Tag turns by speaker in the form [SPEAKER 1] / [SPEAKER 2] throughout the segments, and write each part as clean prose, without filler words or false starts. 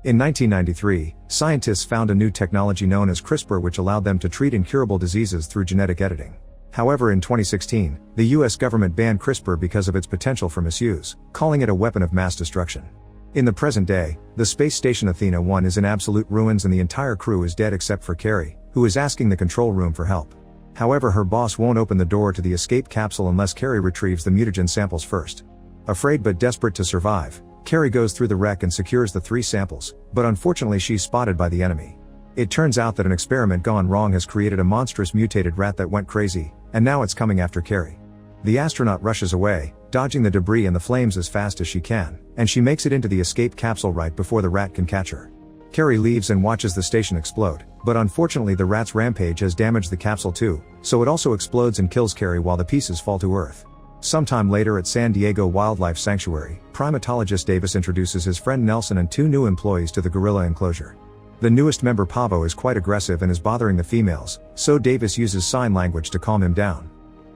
[SPEAKER 1] In 1993, scientists found a new technology known as CRISPR which allowed them to treat incurable diseases through genetic editing. However, in 2016, the US government banned CRISPR because of its potential for misuse, calling it a weapon of mass destruction. In the present day, the space station Athena 1 is in absolute ruins and the entire crew is dead except for Carrie, who is asking the control room for help. However, her boss won't open the door to the escape capsule unless Carrie retrieves the mutagen samples first. Afraid but desperate to survive, Carrie goes through the wreck and secures the 3 samples, but unfortunately she's spotted by the enemy. It turns out that an experiment gone wrong has created a monstrous mutated rat that went crazy, and now it's coming after Carrie. The astronaut rushes away, dodging the debris and the flames as fast as she can, and she makes it into the escape capsule right before the rat can catch her. Carrie leaves and watches the station explode, but unfortunately the rat's rampage has damaged the capsule too, so it also explodes and kills Carrie while the pieces fall to Earth. Sometime later at San Diego Wildlife Sanctuary, primatologist Davis introduces his friend Nelson and 2 new employees to the gorilla enclosure. The newest member Pavo is quite aggressive and is bothering the females, so Davis uses sign language to calm him down.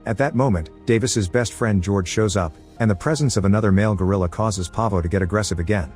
[SPEAKER 1] At that moment, Davis's best friend George shows up, and the presence of another male gorilla causes Pavo to get aggressive again.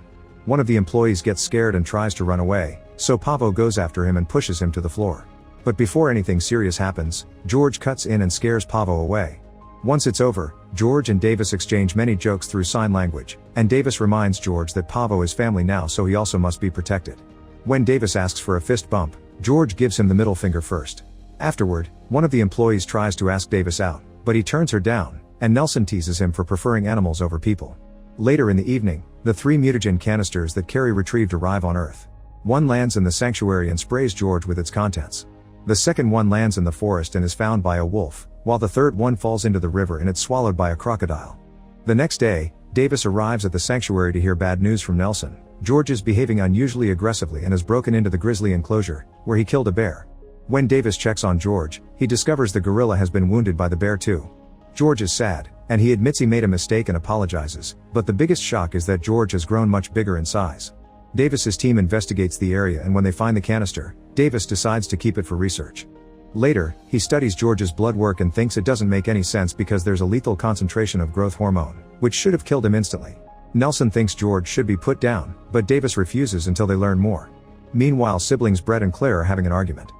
[SPEAKER 1] One of the employees gets scared and tries to run away, so Pavo goes after him and pushes him to the floor. But before anything serious happens, George cuts in and scares Pavo away. Once it's over, George and Davis exchange many jokes through sign language, and Davis reminds George that Pavo is family now, so he also must be protected. When Davis asks for a fist bump, George gives him the middle finger first. Afterward, one of the employees tries to ask Davis out, but he turns her down, and Nelson teases him for preferring animals over people. Later in the evening, the 3 mutagen canisters that Carrie retrieved arrive on Earth. One lands in the sanctuary and sprays George with its contents. The second one lands in the forest and is found by a wolf, while the third one falls into the river and it's swallowed by a crocodile. The next day, Davis arrives at the sanctuary to hear bad news from Nelson. George is behaving unusually aggressively and has broken into the grizzly enclosure, where he killed a bear. When Davis checks on George, he discovers the gorilla has been wounded by the bear too. George is sad, and he admits he made a mistake and apologizes, but the biggest shock is that George has grown much bigger in size. Davis's team investigates the area, and when they find the canister, Davis decides to keep it for research. Later, he studies George's blood work and thinks it doesn't make any sense because there's a lethal concentration of growth hormone, which should have killed him instantly. Nelson thinks George should be put down, but Davis refuses until they learn more. Meanwhile, siblings Brett and Claire are having an argument.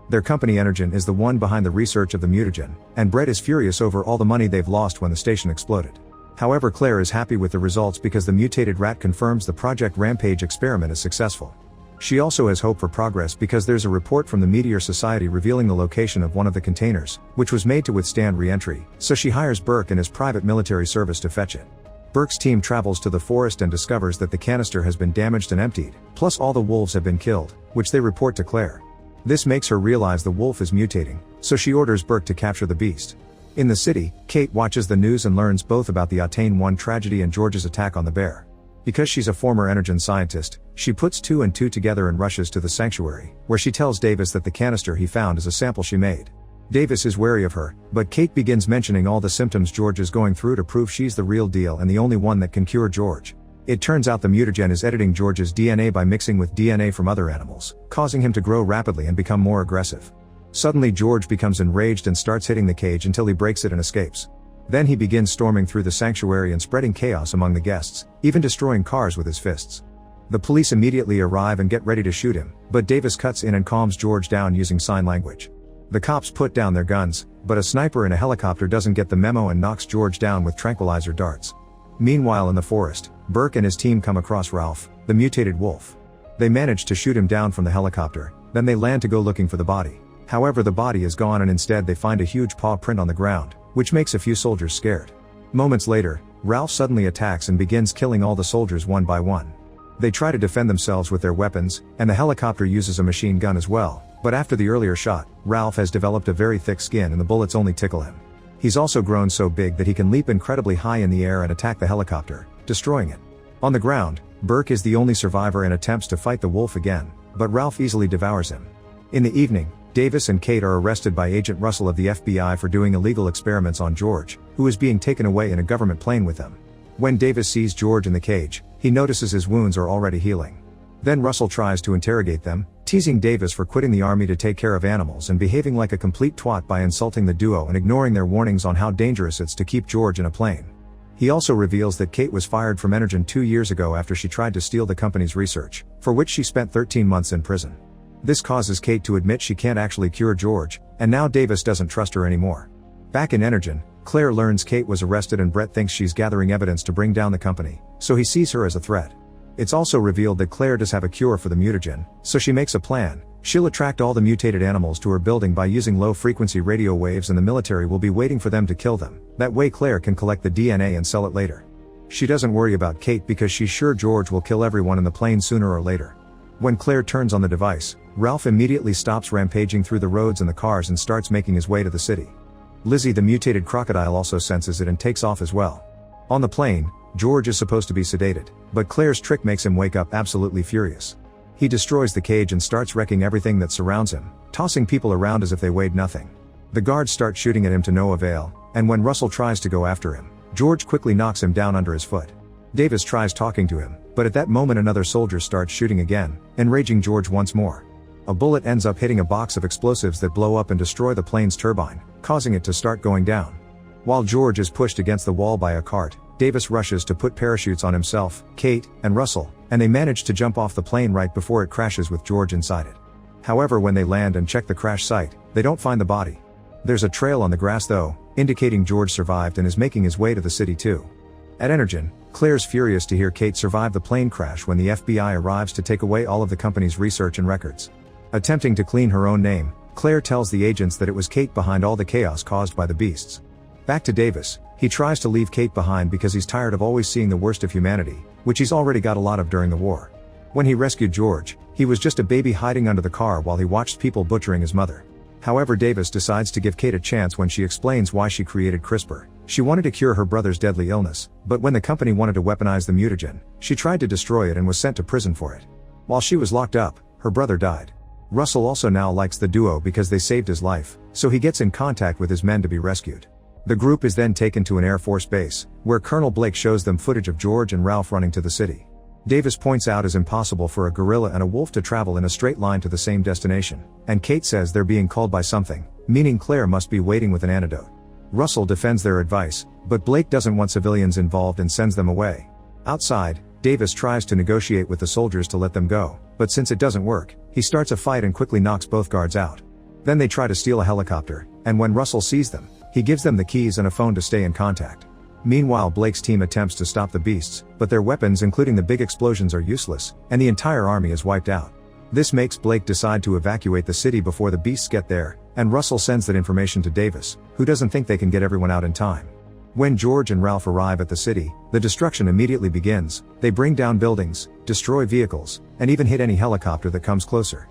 [SPEAKER 1] Their company Energen is the one behind the research of the mutagen, and Brett is furious over all the money they've lost when the station exploded. However, Claire is happy with the results because the mutated rat confirms the Project Rampage experiment is successful. She also has hope for progress because there's a report from the Meteor Society revealing the location of one of the containers, which was made to withstand re-entry, so she hires Burke and his private military service to fetch it. Burke's team travels to the forest and discovers that the canister has been damaged and emptied, plus all the wolves have been killed, which they report to Claire. This makes her realize the wolf is mutating, so she orders Burke to capture the beast. In the city, Kate watches the news and learns both about the Atane 1 tragedy and George's attack on the bear. Because she's a former Energen scientist, she puts 2 and 2 together and rushes to the sanctuary, where she tells Davis that the canister he found is a sample she made. Davis is wary of her, but Kate begins mentioning all the symptoms George is going through to prove she's the real deal and the only one that can cure George. It turns out the mutagen is editing George's DNA by mixing with DNA from other animals, causing him to grow rapidly and become more aggressive. Suddenly George becomes enraged and starts hitting the cage until he breaks it and escapes. Then he begins storming through the sanctuary and spreading chaos among the guests, even destroying cars with his fists. The police immediately arrive and get ready to shoot him, but Davis cuts in and calms George down using sign language. The cops put down their guns, but a sniper in a helicopter doesn't get the memo and knocks George down with tranquilizer darts. Meanwhile in the forest, Burke and his team come across Ralph, the mutated wolf. They manage to shoot him down from the helicopter, then they land to go looking for the body. However, the body is gone and instead they find a huge paw print on the ground, which makes a few soldiers scared. Moments later, Ralph suddenly attacks and begins killing all the soldiers one by one. They try to defend themselves with their weapons, and the helicopter uses a machine gun as well, but after the earlier shot, Ralph has developed a very thick skin and the bullets only tickle him. He's also grown so big that he can leap incredibly high in the air and attack the helicopter, destroying it. On the ground, Burke is the only survivor and attempts to fight the wolf again, but Ralph easily devours him. In the evening, Davis and Kate are arrested by Agent Russell of the FBI for doing illegal experiments on George, who is being taken away in a government plane with them. When Davis sees George in the cage, he notices his wounds are already healing. Then Russell tries to interrogate them, teasing Davis for quitting the army to take care of animals and behaving like a complete twat by insulting the duo and ignoring their warnings on how dangerous it's to keep George in a plane. He also reveals that Kate was fired from Energen 2 years ago after she tried to steal the company's research, for which she spent 13 months in prison. This causes Kate to admit she can't actually cure George, and now Davis doesn't trust her anymore. Back in Energen, Claire learns Kate was arrested and Brett thinks she's gathering evidence to bring down the company, so he sees her as a threat. It's also revealed that Claire does have a cure for the mutagen, so she makes a plan. She'll attract all the mutated animals to her building by using low-frequency radio waves, and the military will be waiting for them to kill them. That way Claire can collect the DNA and sell it later. She doesn't worry about Kate because she's sure George will kill everyone in the plane sooner or later. When Claire turns on the device, Ralph immediately stops rampaging through the roads and the cars and starts making his way to the city. Lizzie, the mutated crocodile, also senses it and takes off as well. On the plane, George is supposed to be sedated, but Claire's trick makes him wake up absolutely furious. He destroys the cage and starts wrecking everything that surrounds him, tossing people around as if they weighed nothing. The guards start shooting at him to no avail, and when Russell tries to go after him, George quickly knocks him down under his foot. Davis tries talking to him, but at that moment another soldier starts shooting again, enraging George once more. A bullet ends up hitting a box of explosives that blow up and destroy the plane's turbine, causing it to start going down. While George is pushed against the wall by a cart, Davis rushes to put parachutes on himself, Kate, and Russell, and they manage to jump off the plane right before it crashes with George inside it. However, when they land and check the crash site, they don't find the body. There's a trail on the grass though, indicating George survived and is making his way to the city too. At Energen, Claire's furious to hear Kate survived the plane crash when the FBI arrives to take away all of the company's research and records. Attempting to clean her own name, Claire tells the agents that it was Kate behind all the chaos caused by the beasts. Back to Davis, he tries to leave Kate behind because he's tired of always seeing the worst of humanity, which he's already got a lot of during the war. When he rescued George, he was just a baby hiding under the car while he watched people butchering his mother. However, Davis decides to give Kate a chance when she explains why she created CRISPR. She wanted to cure her brother's deadly illness, but when the company wanted to weaponize the mutagen, she tried to destroy it and was sent to prison for it. While she was locked up, her brother died. Russell also now likes the duo because they saved his life, so he gets in contact with his men to be rescued. The group is then taken to an Air Force base, where Colonel Blake shows them footage of George and Ralph running to the city. Davis points out it's impossible for a gorilla and a wolf to travel in a straight line to the same destination, and Kate says they're being called by something, meaning Claire must be waiting with an antidote. Russell defends their advice, but Blake doesn't want civilians involved and sends them away. Outside, Davis tries to negotiate with the soldiers to let them go, but since it doesn't work, he starts a fight and quickly knocks both guards out. Then they try to steal a helicopter, and when Russell sees them, he gives them the keys and a phone to stay in contact. Meanwhile, Blake's team attempts to stop the beasts, but their weapons, including the big explosions, are useless, and the entire army is wiped out. This makes Blake decide to evacuate the city before the beasts get there, and Russell sends that information to Davis, who doesn't think they can get everyone out in time. When George and Ralph arrive at the city, the destruction immediately begins. They bring down buildings, destroy vehicles, and even hit any helicopter that comes closer.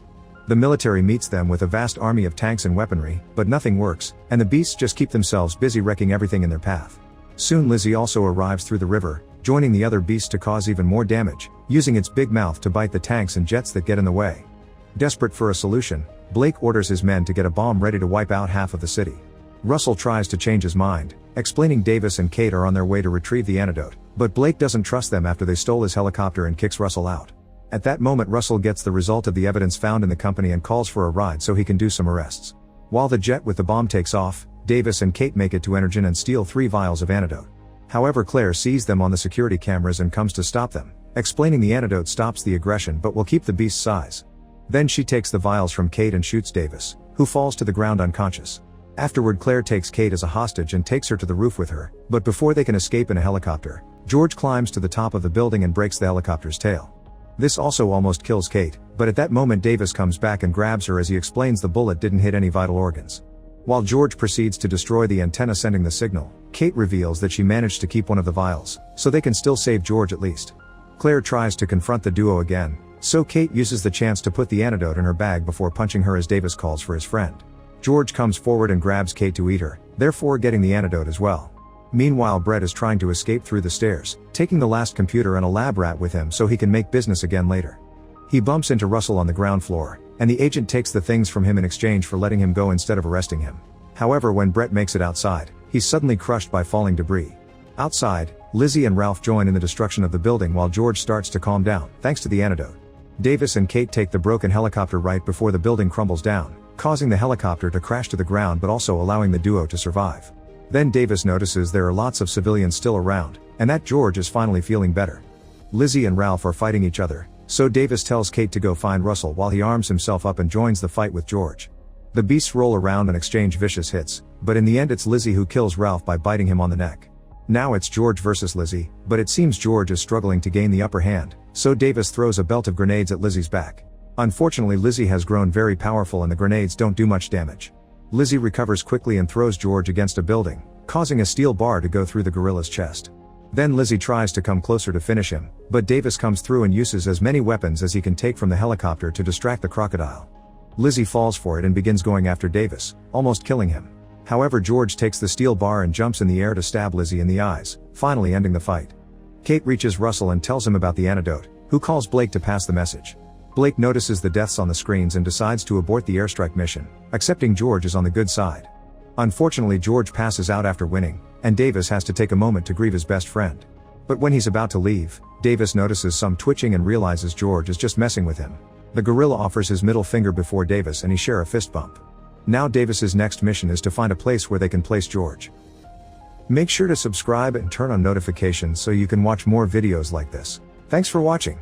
[SPEAKER 1] The military meets them with a vast army of tanks and weaponry, but nothing works, and the beasts just keep themselves busy wrecking everything in their path. Soon Lizzie also arrives through the river, joining the other beasts to cause even more damage, using its big mouth to bite the tanks and jets that get in the way. Desperate for a solution, Blake orders his men to get a bomb ready to wipe out half of the city. Russell tries to change his mind, explaining Davis and Kate are on their way to retrieve the antidote, but Blake doesn't trust them after they stole his helicopter and kicks Russell out. At that moment, Russell gets the result of the evidence found in the company and calls for a ride so he can do some arrests. While the jet with the bomb takes off, Davis and Kate make it to Energen and steal 3 vials of antidote. However, Claire sees them on the security cameras and comes to stop them, explaining the antidote stops the aggression but will keep the beast's size. Then she takes the vials from Kate and shoots Davis, who falls to the ground unconscious. Afterward, Claire takes Kate as a hostage and takes her to the roof with her, but before they can escape in a helicopter, George climbs to the top of the building and breaks the helicopter's tail. This also almost kills Kate, but at that moment Davis comes back and grabs her as he explains the bullet didn't hit any vital organs. While George proceeds to destroy the antenna sending the signal, Kate reveals that she managed to keep one of the vials, so they can still save George at least. Claire tries to confront the duo again, so Kate uses the chance to put the antidote in her bag before punching her as Davis calls for his friend. George comes forward and grabs Kate to eat her, therefore getting the antidote as well. Meanwhile, Brett is trying to escape through the stairs, taking the last computer and a lab rat with him so he can make business again later. He bumps into Russell on the ground floor, and the agent takes the things from him in exchange for letting him go instead of arresting him. However, when Brett makes it outside, he's suddenly crushed by falling debris. Outside, Lizzie and Ralph join in the destruction of the building while George starts to calm down, thanks to the antidote. Davis and Kate take the broken helicopter right before the building crumbles down, causing the helicopter to crash to the ground but also allowing the duo to survive. Then Davis notices there are lots of civilians still around, and that George is finally feeling better. Lizzie and Ralph are fighting each other, so Davis tells Kate to go find Russell while he arms himself up and joins the fight with George. The beasts roll around and exchange vicious hits, but in the end it's Lizzie who kills Ralph by biting him on the neck. Now it's George versus Lizzie, but it seems George is struggling to gain the upper hand, so Davis throws a belt of grenades at Lizzie's back. Unfortunately, Lizzie has grown very powerful and the grenades don't do much damage. Lizzie recovers quickly and throws George against a building, causing a steel bar to go through the gorilla's chest. Then Lizzie tries to come closer to finish him, but Davis comes through and uses as many weapons as he can take from the helicopter to distract the crocodile. Lizzie falls for it and begins going after Davis, almost killing him. However, George takes the steel bar and jumps in the air to stab Lizzie in the eyes, finally ending the fight. Kate reaches Russell and tells him about the antidote, who calls Blake to pass the message. Blake notices the deaths on the screens and decides to abort the airstrike mission, accepting George is on the good side. Unfortunately, George passes out after winning, and Davis has to take a moment to grieve his best friend. But when he's about to leave, Davis notices some twitching and realizes George is just messing with him. The gorilla offers his middle finger before Davis and he share a fist bump. Now Davis's next mission is to find a place where they can place George. Make sure to subscribe and turn on notifications so you can watch more videos like this. Thanks for watching.